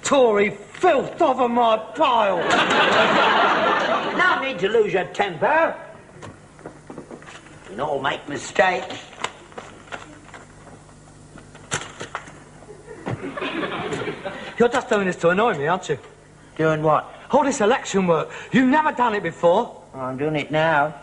Tory filth off of my pile! No need to lose your temper. We can all make mistakes. You're just doing this to annoy me, aren't you? Doing what? All this election work. You've never done it before. I'm doing it now.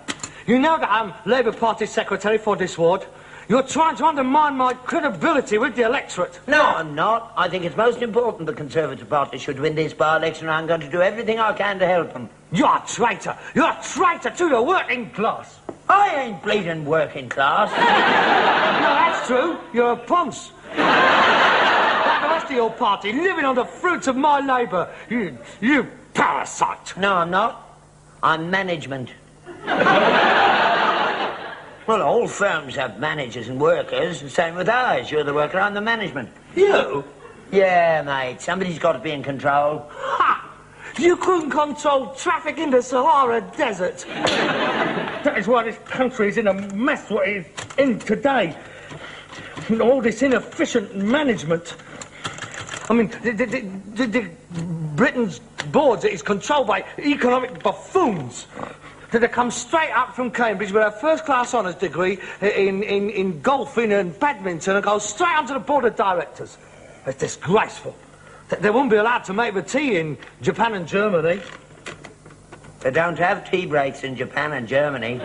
You know that I'm Labour Party Secretary for this ward. You're trying to undermine my credibility with the electorate. No, I'm not. I think it's most important the Conservative Party should win this by-election, and I'm going to do everything I can to help them. You're a traitor. You're a traitor to the working class. I ain't bleeding working class. No, that's true. You're a ponce. Like the rest of your party, living on the fruits of my labour. You parasite. No, I'm not. I'm management. Well, all firms have managers and workers, and same with ours. You're the worker, I'm the management. You? Yeah, mate. Somebody's got to be in control. Ha! You couldn't control traffic in the Sahara Desert. That is why this country is in a mess what it is in today. And all this inefficient management. I mean, the Britain's boards is controlled by economic buffoons. They come straight up from Cambridge with a first-class honours degree in golfing and badminton and go straight onto the board of directors. It's disgraceful. They wouldn't be allowed to make the tea in Japan and Germany. They don't have tea breaks in Japan and Germany.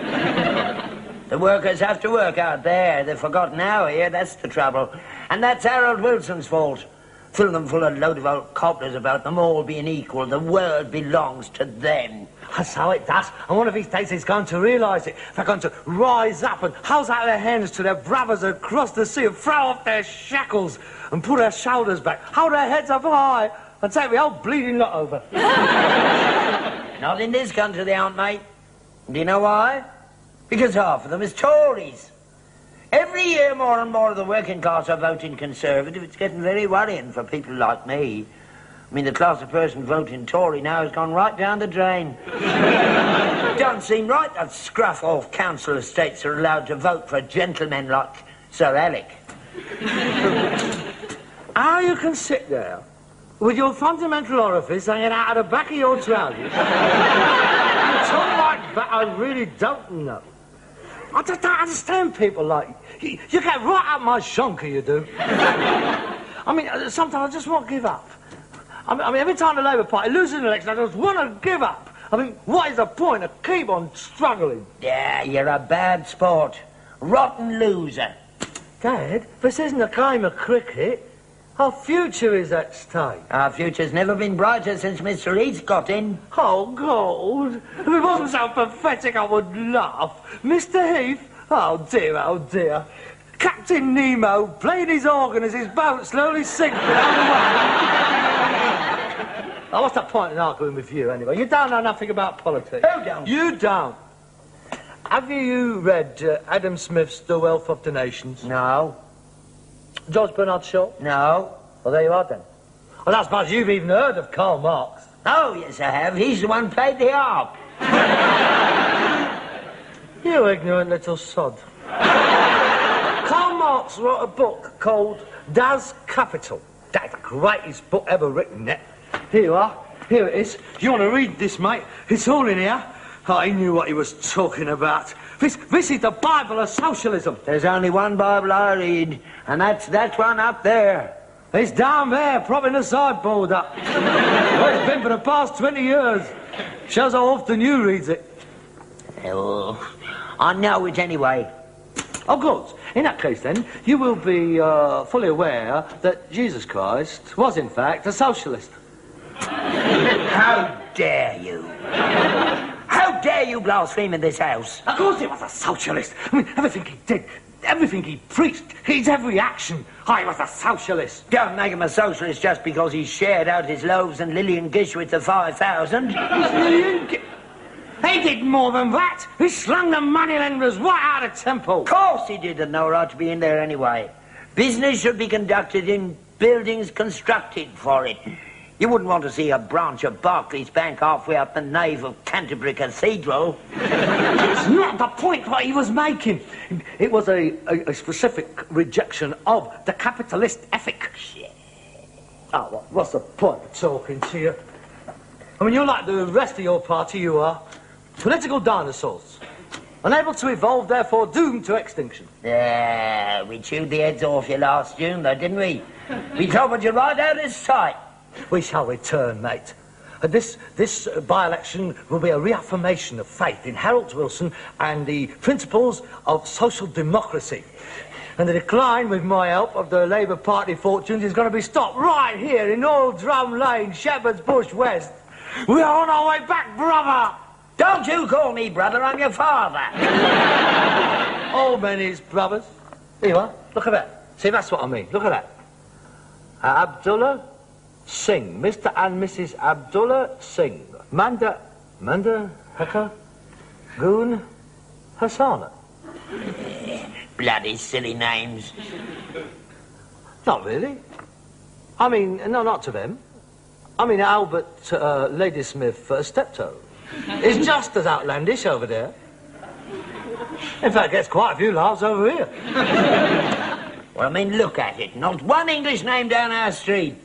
The workers have to work out there. They've forgotten now here, that's the trouble. And that's Harold Wilson's fault. Fill them full of load of old cobblers about them all being equal. The world belongs to them. That's how it does. And one of these days he's going to realise it. They're going to rise up and house out their hands to their brothers across the sea and throw off their shackles and put their shoulders back, hold their heads up high and take the whole bleeding lot over. Not in this country they aren't, mate. Do you know why? Because half of them is Tories. Every year more and more of the working class are voting Conservative. It's getting very worrying for people like me. I mean, the class of person voting Tory now has gone right down the drain. It don't seem right that scruff-off council estates are allowed to vote for gentlemen like Sir Alec. How you can sit there with your fundamental orifice hanging out of the back of your trousers? You talk like that, I really don't know. I just don't understand people like you. You get right up my shonker, you do. I mean, sometimes I just want to give up. I mean, every time the Labour Party loses an election, I just want to give up I mean, what is the point of keep on struggling? Yeah, you're a bad sport. Rotten loser. Dad, this isn't a game of cricket. Our future is at stake. Our future's never been brighter since Mr. Heath got in. Oh, God. If it wasn't so pathetic, I would laugh. Mr. Heath? Oh, dear, oh, dear. Captain Nemo played his organ as his boat slowly sinking underway. Oh, what's the point in arguing with you, anyway? You don't know nothing about politics. Who don't? You don't. Have you read Adam Smith's The Wealth of the Nations? No. George Bernard Shaw? No. Well, there you are, then. Well, I suppose you've even heard of Karl Marx. Oh, yes, I have. He's the one who played the harp. You ignorant little sod. Karl Marx wrote a book called Das Kapital. That's the greatest book ever written, eh? Here you are. Here it is. You want to read this, mate? It's all in here. Oh, he knew what he was talking about. This is the Bible of socialism. There's only one Bible I read, and that's that one up there. It's down there, propping the sideboard up. Well, it's been for the past 20 years. Shows how often you read it. Oh, I know it anyway. Oh, good. In that case, then, you will be fully aware that Jesus Christ was, in fact, a socialist. How dare you? How dare you blaspheme in this house? Of course he was a socialist. I mean, everything he did, everything he preached, his every action, he was a socialist. Don't make him a socialist just because he shared out his loaves and Lillian Gish with the 5,000. He did more than that. He slung the moneylenders right out of temple. Of course he did, and no right to be in there anyway. Business should be conducted in buildings constructed for it. You wouldn't want to see a branch of Barclays Bank halfway up the nave of Canterbury Cathedral. It's not the point what he was making. It was a specific rejection of the capitalist ethic. Oh, what's the point of talking to you? I mean, you're like the rest of your party, you are. Political dinosaurs. Unable to evolve, therefore doomed to extinction. Yeah, we chewed the heads off you last June, though, didn't we? We toppled you right out of sight. We shall return, mate. This by-election will be a reaffirmation of faith in Harold Wilson and the principles of social democracy. And the decline, with my help, of the Labour Party fortunes is going to be stopped right here in Old Drum Lane, Shepherd's Bush West. We are on our way back, brother! Don't you call me brother, I'm your father. All men is brothers. Here you are. Look at that. See, that's what I mean. Look at that. Abdullah Singh. Mr. and Mrs. Abdullah Singh. Manda Heka Goon Hassana. Bloody silly names. Not really. I mean, no, not to them. I mean, Albert Ladysmith Steptoe is just as outlandish over there. In fact, gets quite a few laughs over here. Well, I mean, look at it. Not one English name down our street.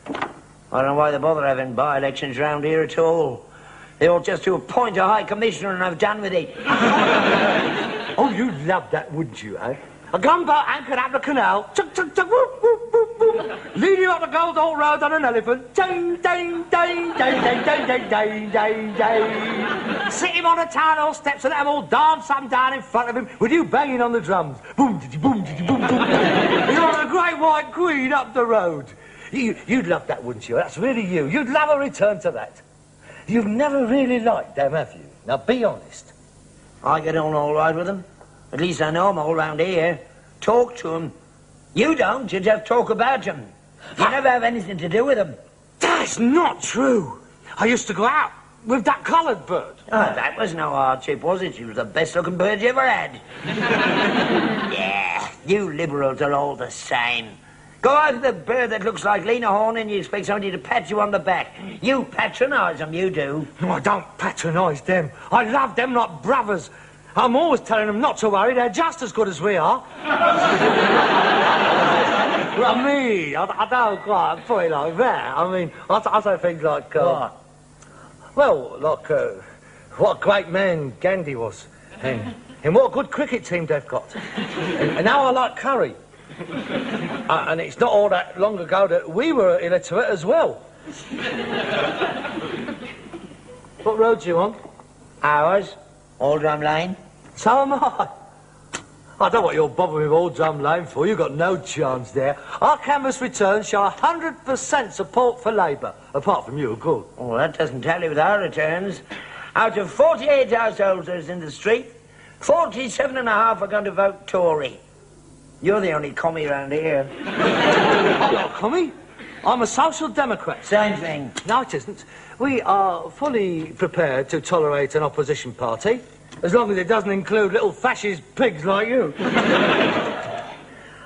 I don't know why they bother having by-elections round here at all. They ought just to appoint a high commissioner and have done with it. Oh, you'd love that, wouldn't you, eh? A gunboat anchored up the canal, chuk, chuk, chuk, whoop, whoop, whoop, whoop, leading up the Goldhall Road on an elephant, ding, ding, ding, ding, ding, ding, ding, ding, ding, ding. Sit him on the town hall steps and let them all dance up and down in front of him with you banging on the drums. Boom, diddy, boom, diddy, boom, boom. You're on a great white queen up the road. You'd love that, wouldn't you? That's really you. You'd love a return to that. You've never really liked them, have you? Now, be honest. I get on all right with them. At least I know them all round here. Talk to them. You don't, you just talk about them. You never have anything to do with them. That's not true. I used to go out with that coloured bird. Oh, that was no hardship, was it? She was the best-looking bird you ever had. Yeah, you liberals are all the same. Go out with the bird that looks like Lena Horne and you expect somebody to pat you on the back. You patronise them, you do. No, I don't patronise them. I love them like brothers. I'm always telling them not to worry, they're just as good as we are. Well, me, I don't quite put it like that. I mean, I say things like... what? Well, like, what a great man Gandhi was. And what a good cricket team they've got. And now I like curry. And it's not all that long ago that we were illiterate as well. What road do you on? Ours. Old Drum Lane. So am I. I don't know what you're bothering with Old Drum Lane for. You've got no chance there. Our canvass returns show 100% support for Labour. Apart from you, of course. Well, that doesn't tally with our returns. Out of 48 householders in the street, 47.5 are going to vote Tory. You're the only commie around here. I'm not a commie. I'm a social democrat. Same thing. No, it isn't. We are fully prepared to tolerate an opposition party, as long as it doesn't include little fascist pigs like you.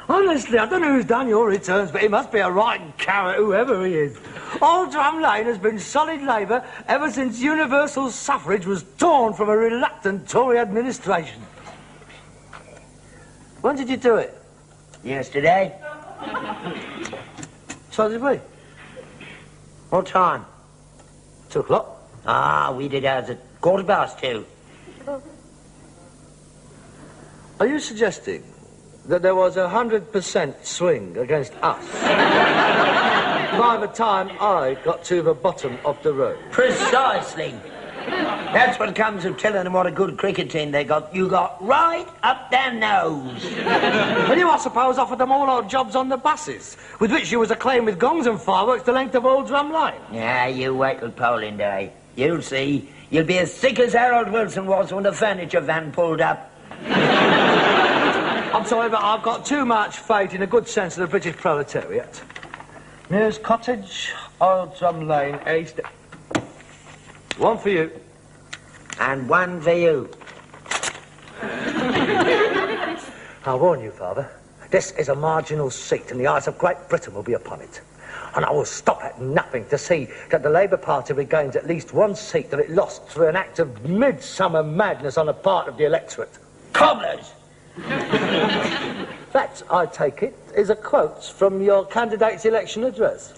Honestly, I don't know who's done your returns, but he must be a rotten carrot, whoever he is. Old Drum Lane has been solid Labour ever since universal suffrage was torn from a reluctant Tory administration. When did you do it? Yesterday. So did we. What time? 2 o'clock. Ah, we did ours at 2:15. Are you suggesting that there was 100% swing against us by the time I got to the bottom of the road? Precisely. That's what comes of telling them what a good cricket team they got. You got right up their nose. And you, I suppose, offered them all odd jobs on the buses, with which you was acclaimed with gongs and fireworks the length of Old Drum Lane. Yeah, you wait till polling day. You'll see. You'll be as sick as Harold Wilson was when the furniture van pulled up. I'm sorry, but I've got too much faith in the good sense of the British proletariat. Mears Cottage, Old Drum Lane, East. One for you. And one for you. I warn you, Father, this is a marginal seat and the eyes of Great Britain will be upon it. And I will stop at nothing to see that the Labour Party regains at least one seat that it lost through an act of midsummer madness on the part of the electorate. Cobblers! That, I take it, is a quote from your candidate's election address.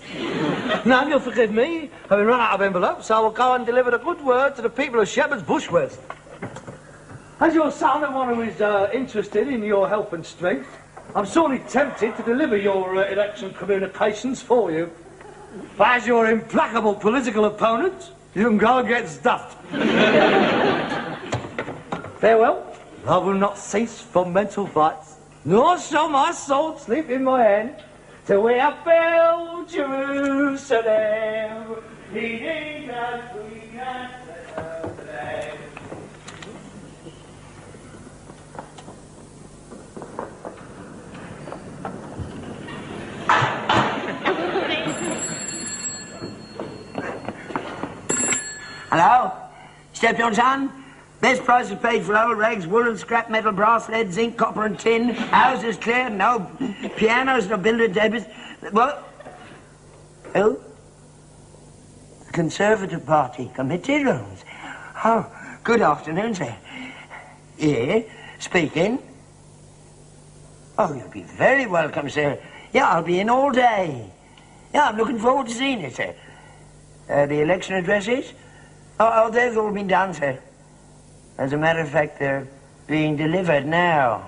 Now, you'll forgive me, having run out of envelopes, I will go and deliver the good word to the people of Shepherd's Bush West. As your son and one who is interested in your health and strength, I'm sorely tempted to deliver your election communications for you. But as your implacable political opponent, you can go and get stuffed. Farewell. I will not cease from mental fights, nor shall my soul sleep in my hand, till we have built Jerusalem, leading as we can today. Hello? Steptoe, son? Best prices paid for old rags, wool, scrap metal, brass, lead, zinc, copper and tin. Houses cleared, no pianos, no building tables. What? Who? The Conservative Party Committee Rooms. Oh, good afternoon, sir. Yeah, speaking. Oh, you'll be very welcome, sir. Yeah, I'll be in all day. Yeah, I'm looking forward to seeing you, sir. The election addresses? Oh, they've all been done, sir. As a matter of fact, they're being delivered now.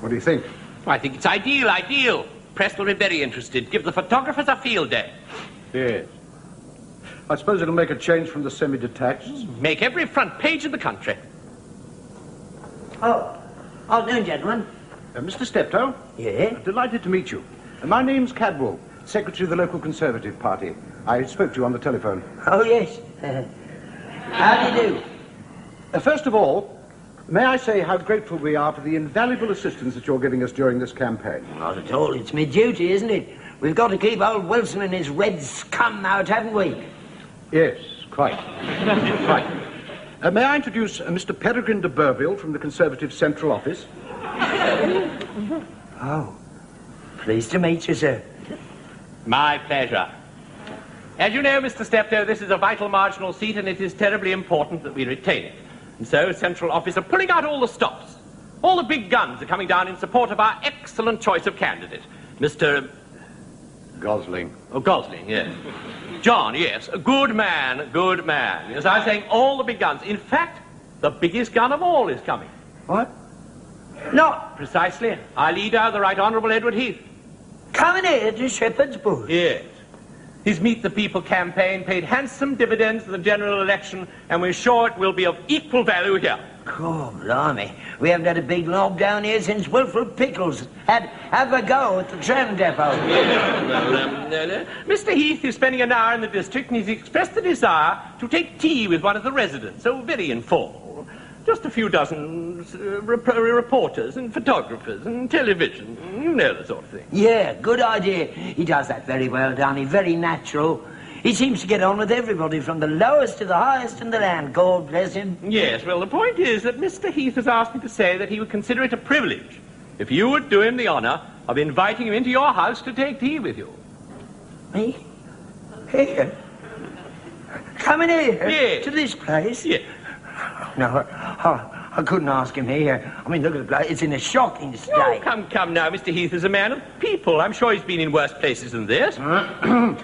What do you think? I think it's ideal. Press will be very interested. Give the photographers a field day. Yes. I suppose it'll make a change from the semi-detached. Make every front page of the country. Oh, afternoon, gentlemen. Mr. Steptoe? Yeah? Delighted to meet you. My name's Cadwell, Secretary of the local Conservative Party. I spoke to you on the telephone. Oh, yes. How do you do? First of all, May I say how grateful we are for the invaluable assistance that you're giving us during this campaign? Not at all. It's my duty, isn't it? We've got to keep old Wilson and his red scum out, haven't we? Yes, quite. Quite. May I introduce Mr. Peregrine de Burville from the Conservative Central Office? Oh, pleased to meet you, sir. My pleasure. As you know, Mr. Steptoe, this is a vital marginal seat, and it is terribly important that we retain it. And so, Central Office are pulling out all the stops. All the big guns are coming down in support of our excellent choice of candidate, Mr. Gosling. Oh, Gosling, yes. John, yes. A good man, good man. As I was saying, all the big guns. In fact, the biggest gun of all is coming. What? No. Precisely. Our leader, the Right Honourable Edward Heath. Coming here to Shepherd's Bush. Yes. His Meet the People campaign paid handsome dividends in the general election, and we're sure it will be of equal value here. Oh, blimey. We haven't had a big lob down here since Wilfred Pickles had a go at the tram depot. Well, Mr. Heath is spending an hour in the district, and he's expressed the desire to take tea with one of the residents, so very informal. Just a few dozen reporters and photographers and television. You know the sort of thing. Yeah, good idea. He does that very well, Donny. Very natural. He seems to get on with everybody, from the lowest to the highest in the land. God bless him. Yes, well, the point is that Mr. Heath has asked me to say that he would consider it a privilege if you would do him the honour of inviting him into your house to take tea with you. Me? Here? Coming here? Yes. To this place? Yes. No, I couldn't ask him here. I mean, look at the place. It's in a shocking state. Oh, come now. Mr. Heath is a man of people. I'm sure he's been in worse places than this. I'm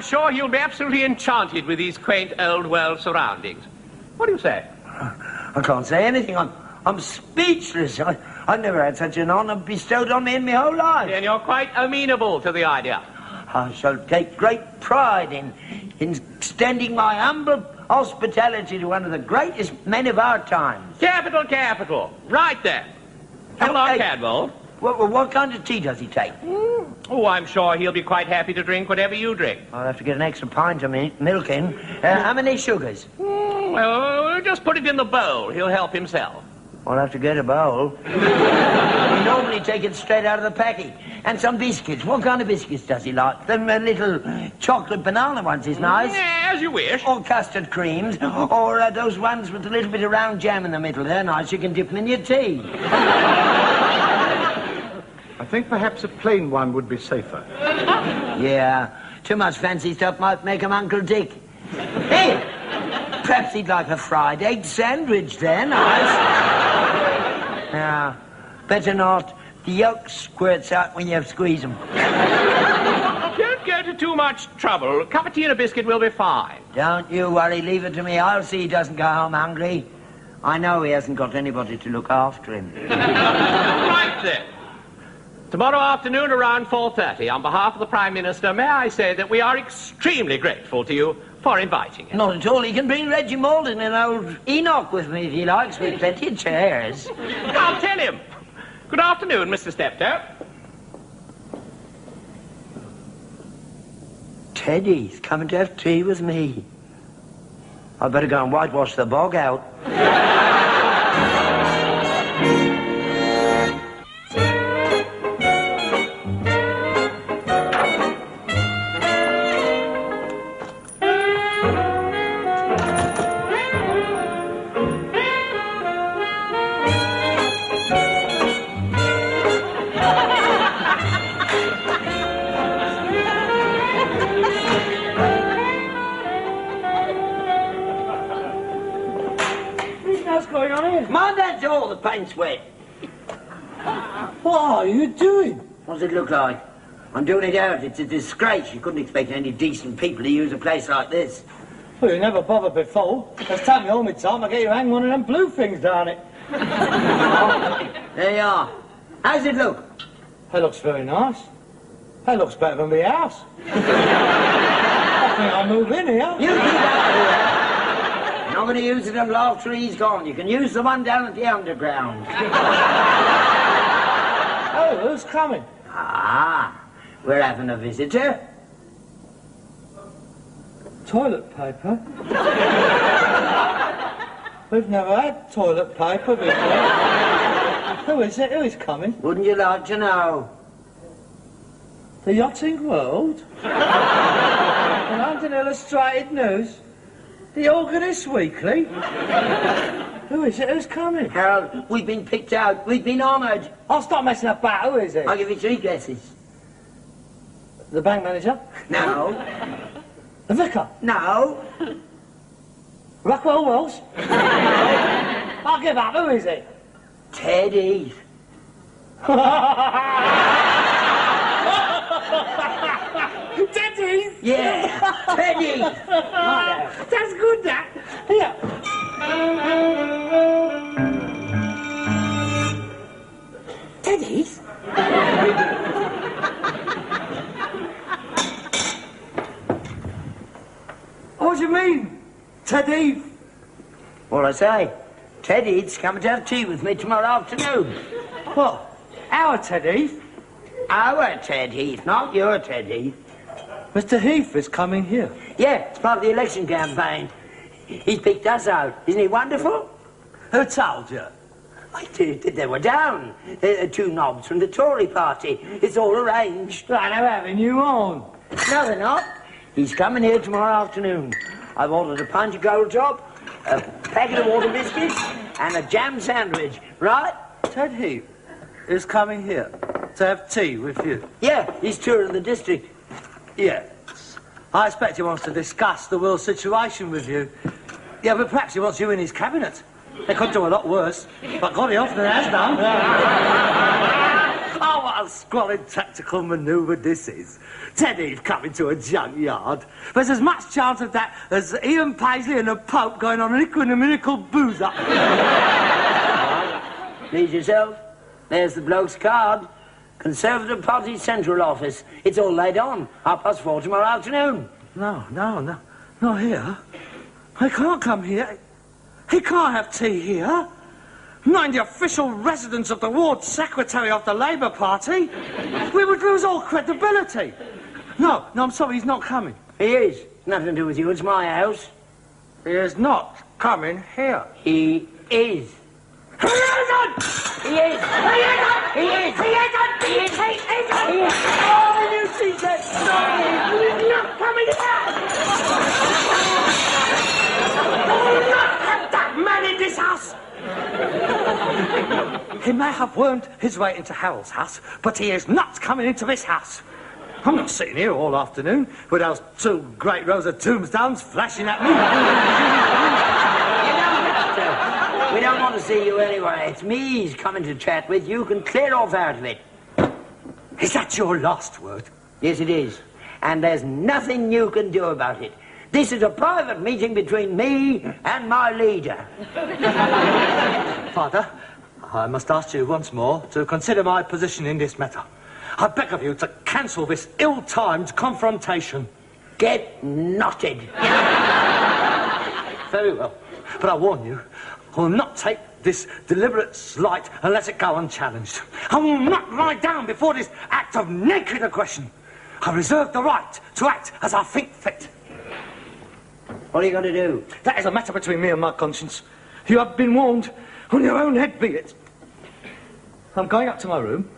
sure he'll be absolutely enchanted with these quaint old world surroundings. What do you say? I can't say anything. I'm speechless. I've never had such an honour bestowed on me in my whole life. And you're quite amenable to the idea. I shall take great pride in extending my humble hospitality to one of the greatest men of our times. Capital, capital. Right there. Come along, Cadwell. What kind of tea does he take? Oh, I'm sure he'll be quite happy to drink whatever you drink. I'll have to get an extra pint of milk in. How many sugars? Well, just put it in the bowl. He'll help himself. I'll have to get a bowl. We normally take it straight out of the packet. And some biscuits. What kind of biscuits does he like? Them little chocolate banana ones is nice. Yeah, as you wish. Or custard creams. Or those ones with a little bit of round jam in the middle. They're nice. You can dip them in your tea. I think perhaps a plain one would be safer. Yeah. Too much fancy stuff might make him Uncle Dick. Hey! Perhaps he'd like a fried egg sandwich there. Nice. Now, better not. The yolk squirts out when you squeeze them. Don't go to too much trouble. A cup of tea and a biscuit will be fine. Don't you worry. Leave it to me. I'll see he doesn't go home hungry. I know he hasn't got anybody to look after him. Right then. Tomorrow afternoon around 4:30, on behalf of the Prime Minister, may I say that we are extremely grateful to you for inviting him. Not at all. He can bring Reggie Malden and old Enoch with me if he likes, with plenty of chairs. I'll tell him. Good afternoon, Mr. Steptoe. Teddy's coming to have tea with me. I'd better go and whitewash the bog out. Mind that door, the paint's wet. What are you doing? What does it look like? I'm doing it out. It's a disgrace. You couldn't expect any decent people to use a place like this. Well, you never bothered before. It's time you home in time, I get you hang one of them blue things down it. There you are. How's it look? That looks very nice. That looks better than the house. I think I'll move in here. You keep out here. You're not going to use it until after he's gone. You can use the one down at the underground. Oh, who's coming? Ah, we're having a visitor. Toilet paper? We've never had toilet paper before. Who is it? Who is coming? Wouldn't you like to know? The Yachting World? The London Illustrated News? The Organist Weekly? Who is it? Who's coming? Harold, we've been picked out. We've been honoured. I'll stop messing about. Who is it? I'll give you 3 guesses. The bank manager? No. The vicar? No. Rockwell Wells? I'll give up. Who is it? Ted Heath. Ted Heath? Yeah, Ted Heath. That's good, that. Here. Ted Heath? What do you mean, Ted Heath? What I say? Ted Heath's coming to have tea with me tomorrow afternoon. What? Our Ted Heath? Our Ted Heath, not your Ted Heath. Mr. Heath is coming here. Yeah, it's part of the election campaign. He's picked us out. Isn't he wonderful? Who told you? They were down. 2 knobs from the Tory party. It's all arranged. Right, they're having you on. No, they're not. He's coming here tomorrow afternoon. I've ordered a pint of gold top, a packet of water biscuits, and a jam sandwich, right? Ted Heath is coming here to have tea with you. Yeah, he's touring the district. Yes. I expect he wants to discuss the world situation with you. Yeah, but perhaps he wants you in his cabinet. They could do a lot worse, but God, he often has done. Oh, what a squalid tactical manoeuvre this is. Ted Heath coming to a junkyard. There's as much chance of that as Ian Paisley and the Pope going on an equaniminical booze-up. Please yourself. There's the bloke's card. Conservative Party Central Office. It's all laid on. 4:30 tomorrow afternoon. No, not here. He can't come here. He can't have tea here. Not in the official residence of the ward secretary of the Labour Party. We would lose all credibility. No, I'm sorry, he's not coming. He is. Nothing to do with you. It's my house. He is not coming here. He is. He isn't! He is. He isn't! He is. He isn't! He is. He isn't! He is. Oh, you see that? He's not coming here! Oh, not have that man in this house! He may have wormed his way into Harold's house, but he is not coming into this house. I'm not sitting here all afternoon with those 2 great rows of tombstones flashing at me. We don't want to see you anyway. It's me he's coming to chat with. You can clear off out of it. Is that your last word? Yes, it is. And there's nothing you can do about it. This is a private meeting between me and my leader. Father, I must ask you once more to consider my position in this matter. I beg of you to cancel this ill-timed confrontation. Get knotted. Very well. But I warn you, I will not take this deliberate slight and let it go unchallenged. I will not lie down before this act of naked aggression. I reserve the right to act as I think fit. What are you going to do? That is a matter between me and my conscience. You have been warned. On your own head be it. I'm going up to my room.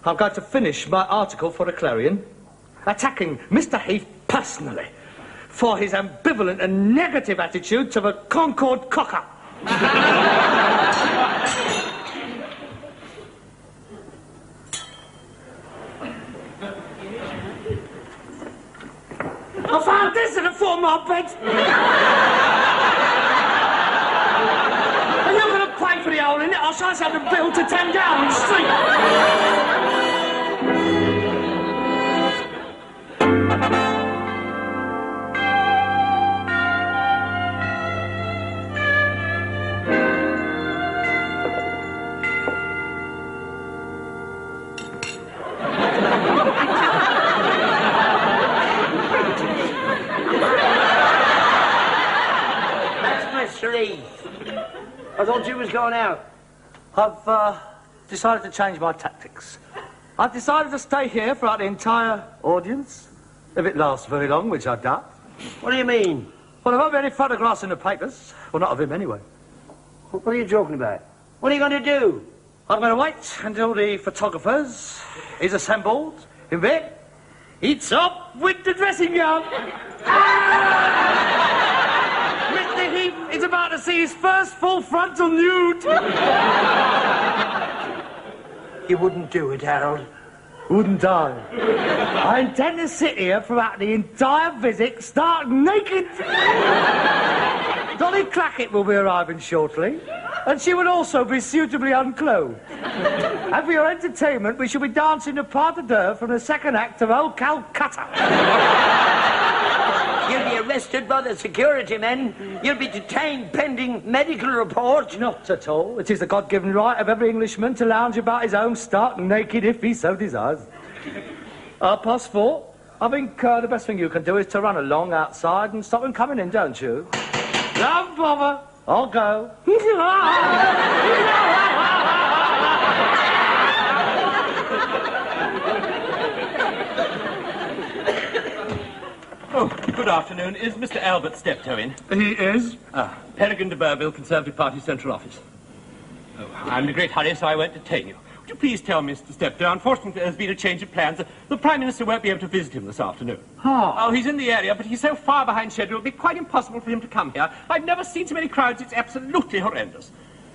I'm going to finish my article for the Clarion, attacking Mr. Heath personally for his ambivalent and negative attitude to the Concord cock-up. I found this in a four-mile bed. And you're going to pay for the hole in it. I'll try to have the bill to 10 Downing Street. I thought you was going out. I've decided to change my tactics. I've decided to stay here throughout the entire audience, if it lasts very long, which I doubt. What do you mean? Well, there won't be any photographs in the papers. Well, not of him, anyway. What are you talking about? What are you going to do? I'm going to wait until the photographers is assembled. In bed, it's up with the dressing gown. Mr. Heath is about to see his first full frontal nude. You wouldn't do it, Harold. Wouldn't I? I intend to sit here throughout the entire visit, stark naked. Dolly Clackett will be arriving shortly, and she will also be suitably unclothed. And for your entertainment, we shall be dancing the pas de deux from the second act of Old Calcutta. You'll be arrested by the security men. You'll be detained pending medical report. Not at all. It is the God-given right of every Englishman to lounge about his home stark naked if he so desires. 4:30. I think the best thing you can do is to run along outside and stop them coming in, don't you? Don't bother. I'll go. Oh, good afternoon. Is Mr. Albert Steptoe in? He is. Peregrine de Burville, Conservative Party Central Office. Oh, I'm in a great hurry, so I won't detain you. Would you please tell Mr. Steptoe, unfortunately there's been a change of plans. The Prime Minister won't be able to visit him this afternoon. Oh, he's in the area, but he's so far behind schedule, it'll be quite impossible for him to come here. I've never seen so many crowds, it's absolutely horrendous.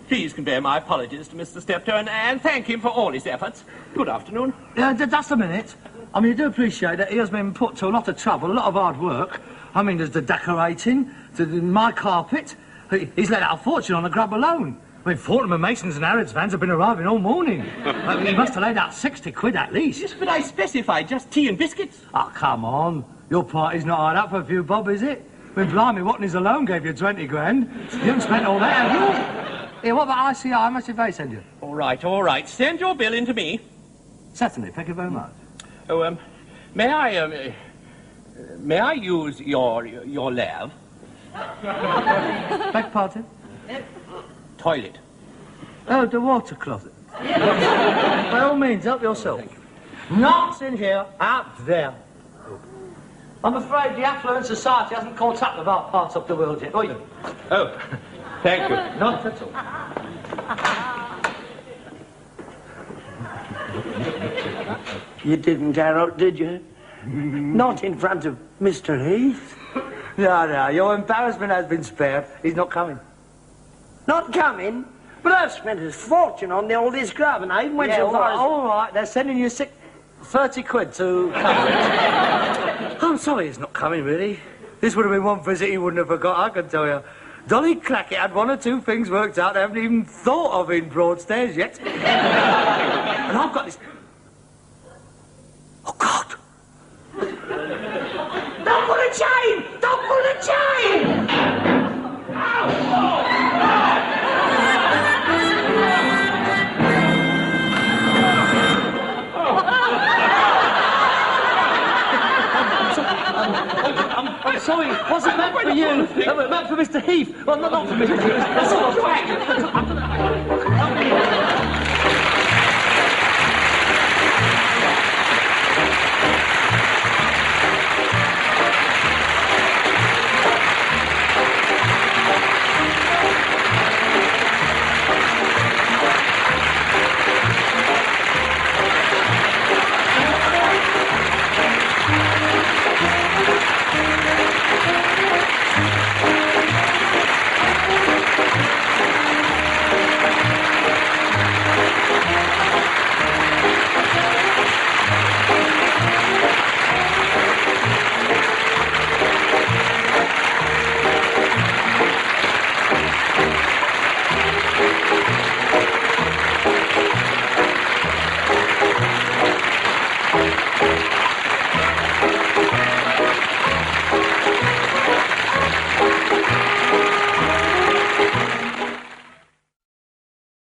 Please convey my apologies to Mr. Steptoe and thank him for all his efforts. Good afternoon. Just a minute. I mean, you do appreciate that he has been put to a lot of trouble, a lot of hard work. I mean, there's the decorating, my carpet. He's let out a fortune on the grub alone. I mean, Fortnum and Masons and Harrods vans have been arriving all morning. He must have laid out 60 quid at least. Yes, but I specified just tea and biscuits. Oh, come on. Your party's not hard up for a few bob, is it? I mean, blimey, Watney's alone gave you 20 grand. You haven't spent all that, have you? Here, what about ICI? How much did they send you? All right. Send your bill in to me. Certainly, thank you very much. Oh, may I use your lav? Beg pardon? Toilet. Oh, the water closet. By all means, help yourself. Not in here, out there. I'm afraid the affluent society hasn't caught up with our part of the world yet. Oh, thank you. Not at all. You didn't, Harold, did you? Not in front of Mr. Heath. No, your embarrassment has been spared. He's not coming. Not coming? But I've spent a fortune on all this grub, and I even went so far as... All right, they're sending you 30 quid to cover it. I'm sorry he's not coming, really. This would have been one visit he wouldn't have forgot, I can tell you. Dolly Clackett had one or two things worked out they haven't even thought of in Broadstairs yet. And I've got this... Oh, God! Don't pull a chain! Don't pull a chain! I'm sorry, wasn't meant for you. It was meant for Mr. Heath. Well, not for Mr. Heath.